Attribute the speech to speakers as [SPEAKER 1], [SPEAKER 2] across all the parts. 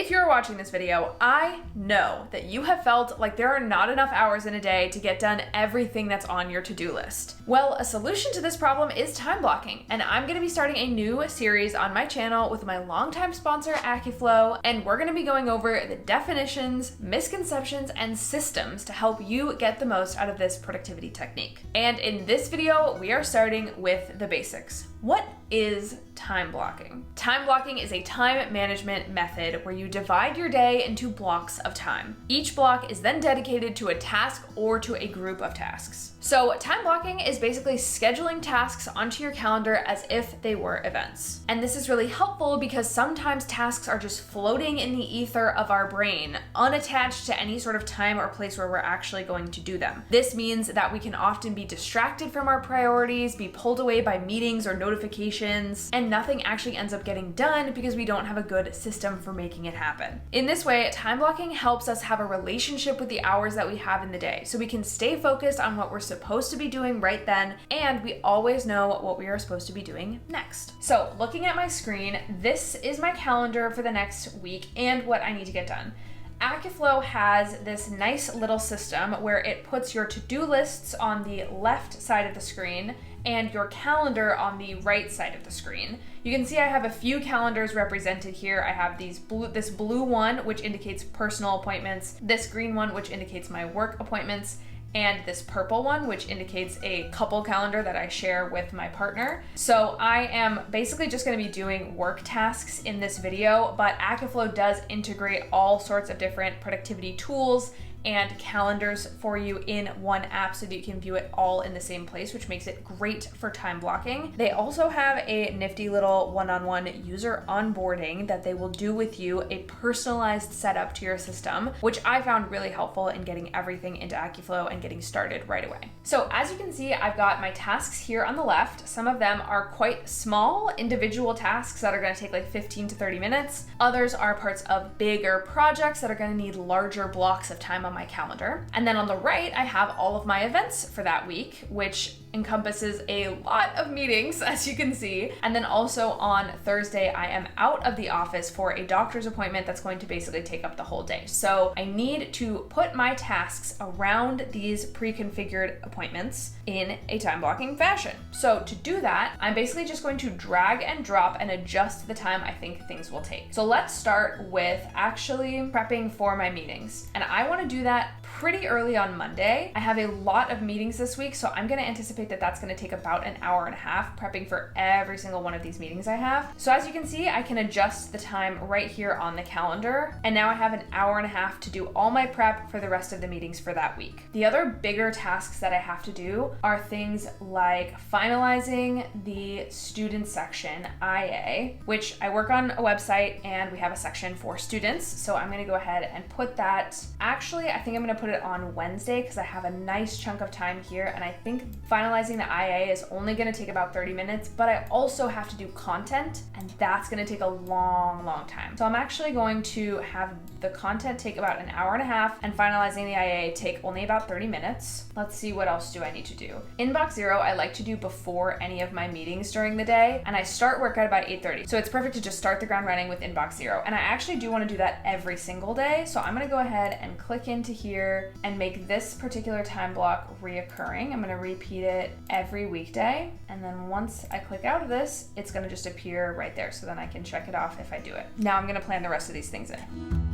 [SPEAKER 1] If you're watching this video, I know that you have felt like there are not enough hours in a day to get done everything that's on your to-do list. Well, a solution to this problem is time blocking, and I'm gonna be starting a new series on my channel with my longtime sponsor, Akiflow, and we're gonna be going over the definitions, misconceptions, and systems to help you get the most out of this productivity technique. And in this video, we are starting with the basics. What is time blocking? Time blocking is a time management method where you divide your day into blocks of time. Each block is then dedicated to a task or to a group of tasks. So time blocking is basically scheduling tasks onto your calendar as if they were events. And this is really helpful because sometimes tasks are just floating in the ether of our brain, unattached to any sort of time or place where we're actually going to do them. This means that we can often be distracted from our priorities, be pulled away by meetings or notifications, and nothing actually ends up getting done because we don't have a good system for making it happen. In this way, time blocking helps us have a relationship with the hours that we have in the day, so we can stay focused on what we're supposed to be doing right then, and we always know what we are supposed to be doing next. So looking at my screen, this is my calendar for the next week and what I need to get done. Akiflow has this nice little system where it puts your to-do lists on the left side of the screen and your calendar on the right side of the screen. You can see I have a few calendars represented here. I have this blue one, which indicates personal appointments, this green one, which indicates my work appointments, and this purple one, which indicates a couple calendar that I share with my partner. So I am basically just gonna be doing work tasks in this video, but Akiflow does integrate all sorts of different productivity tools and calendars for you in one app so that you can view it all in the same place, which makes it great for time blocking. They also have a nifty little one-on-one user onboarding that they will do with you, a personalized setup to your system, which I found really helpful in getting everything into Akiflow and getting started right away. So as you can see, I've got my tasks here on the left. Some of them are quite small individual tasks that are gonna take like 15 to 30 minutes. Others are parts of bigger projects that are gonna need larger blocks of time on my calendar. And then on the right, I have all of my events for that week, which encompasses a lot of meetings, as you can see. And then also on Thursday, I am out of the office for a doctor's appointment that's going to basically take up the whole day. So I need to put my tasks around these pre-configured appointments in a time blocking fashion. So to do that, I'm basically just going to drag and drop and adjust the time I think things will take. So let's start with actually prepping for my meetings. And I want to do that pretty early on Monday. I have a lot of meetings this week, so I'm going to anticipate that that's going to take about an hour and a half prepping for every single one of these meetings I have. So as you can see, I can adjust the time right here on the calendar, and now I have an hour and a half to do all my prep for the rest of the meetings for that week. The other bigger tasks that I have to do are things like finalizing the student section, IA, which I work on a website and we have a section for students. So I'm going to go ahead and put that, actually, I think I'm going to put it on Wednesday because I have a nice chunk of time here, and I think finalizing the IA is only going to take about 30 minutes, but I also have to do content, and that's going to take a long time. So I'm actually going to have the content take about an hour and a half and finalizing the IA take only about 30 minutes. Let's see, what else do I need to do? Inbox zero, I like to do before any of my meetings during the day, and I start work at about 8:30. So it's perfect to just start the ground running with inbox zero. And I actually do want to do that every single day. So I'm going to go ahead and click into here and make this particular time block reoccurring. I'm going to repeat it every weekday. And then once I click out of this, it's going to just appear right there. So then I can check it off if I do it. Now I'm going to plan the rest of these things in.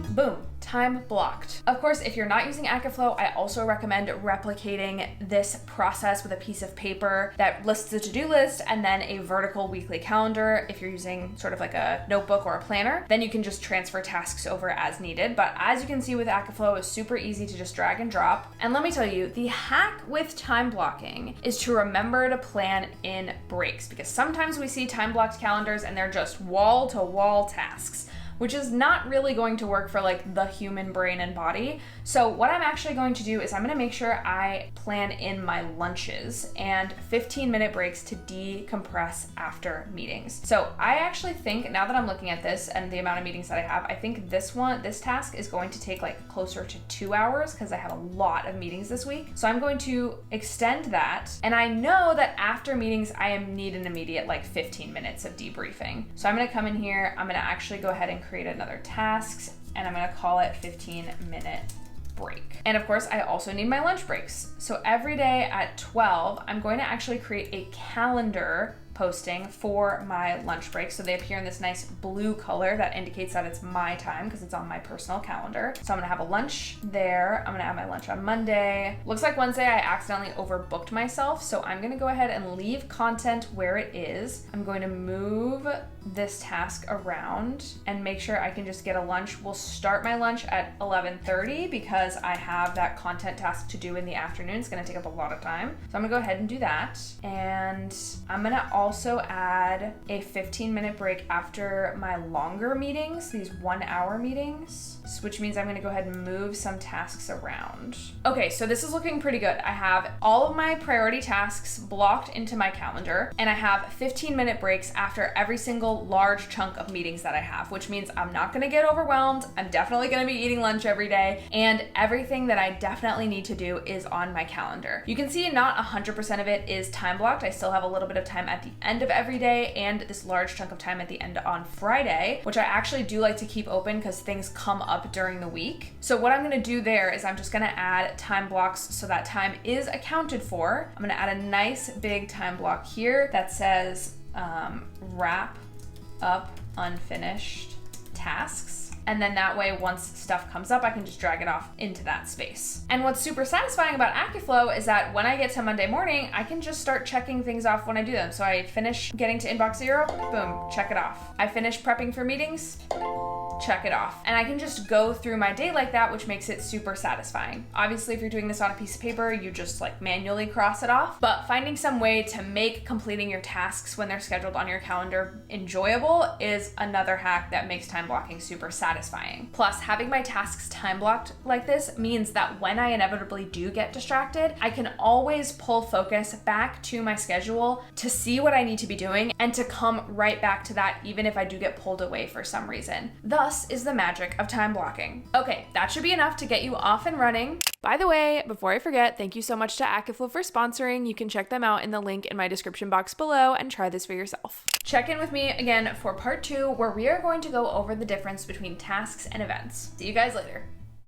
[SPEAKER 1] Boom, time blocked. Of course, if you're not using Akiflow, I also recommend replicating this process with a piece of paper that lists the to-do list and then a vertical weekly calendar. If you're using sort of like a notebook or a planner, then you can just transfer tasks over as needed. But as you can see with Akiflow, it's super easy to just drag and drop. And let me tell you, the hack with time blocking is to remember to plan in breaks, because sometimes we see time blocked calendars and they're just wall-to-wall tasks. which is not really going to work for like the human brain and body. So what I'm actually going to do is I'm going to make sure I plan in my lunches and 15-minute breaks to decompress after meetings. So I actually think, now that I'm looking at this and the amount of meetings that I have, I think this task is going to take like closer to 2 hours because I have a lot of meetings this week. So I'm going to extend that. And I know that after meetings, I need an immediate like 15 minutes of debriefing. So I'm going to come in here, I'm going to actually go ahead and create another task, and I'm going to call it 15-minute break. And of course, I also need my lunch breaks. So every day at 12, I'm going to actually create a calendar posting for my lunch break. So they appear in this nice blue color that indicates that it's my time because it's on my personal calendar. So I'm gonna have a lunch there. I'm gonna have my lunch on Monday. Looks like Wednesday I accidentally overbooked myself. So I'm gonna go ahead and leave content where it is. I'm going to move this task around and make sure I can just get a lunch. We'll start my lunch at 11:30 because I have that content task to do in the afternoon. It's gonna take up a lot of time. So I'm gonna go ahead and do that. And I'm gonna also add a 15-minute break after my longer meetings, these 1-hour meetings, which means I'm gonna go ahead and move some tasks around. Okay, so this is looking pretty good. I have all of my priority tasks blocked into my calendar, and I have 15-minute breaks after every single large chunk of meetings that I have, which means I'm not gonna get overwhelmed. I'm definitely gonna be eating lunch every day, and everything that I definitely need to do is on my calendar. You can see not 100% of it is time blocked. I still have a little bit of time at the end of every day and this large chunk of time at the end on Friday, which I actually do like to keep open because things come up during the week. So what I'm gonna do there is I'm just gonna add time blocks so that time is accounted for. I'm gonna add a nice big time block here that says wrap up unfinished tasks. And then that way, once stuff comes up, I can just drag it off into that space. And what's super satisfying about akiflow is that when I get to Monday morning, I can just start checking things off when I do them. So I finish getting to inbox 0, boom, check it off. I finish prepping for meetings, check it off. And I can just go through my day like that, which makes it super satisfying. Obviously, if you're doing this on a piece of paper, you just like manually cross it off. But finding some way to make completing your tasks when they're scheduled on your calendar enjoyable is another hack that makes time blocking super satisfying. Plus, having my tasks time blocked like this means that when I inevitably do get distracted, I can always pull focus back to my schedule to see what I need to be doing and to come right back to that even if I do get pulled away for some reason. Thus is the magic of time blocking. Okay, that should be enough to get you off and running. By the way, before I forget, thank you so much to akiflow for sponsoring. You can check them out in the link in my description box below and try this for yourself. Check in with me again for part 2, where we are going to go over the difference between tasks and events. See you guys later.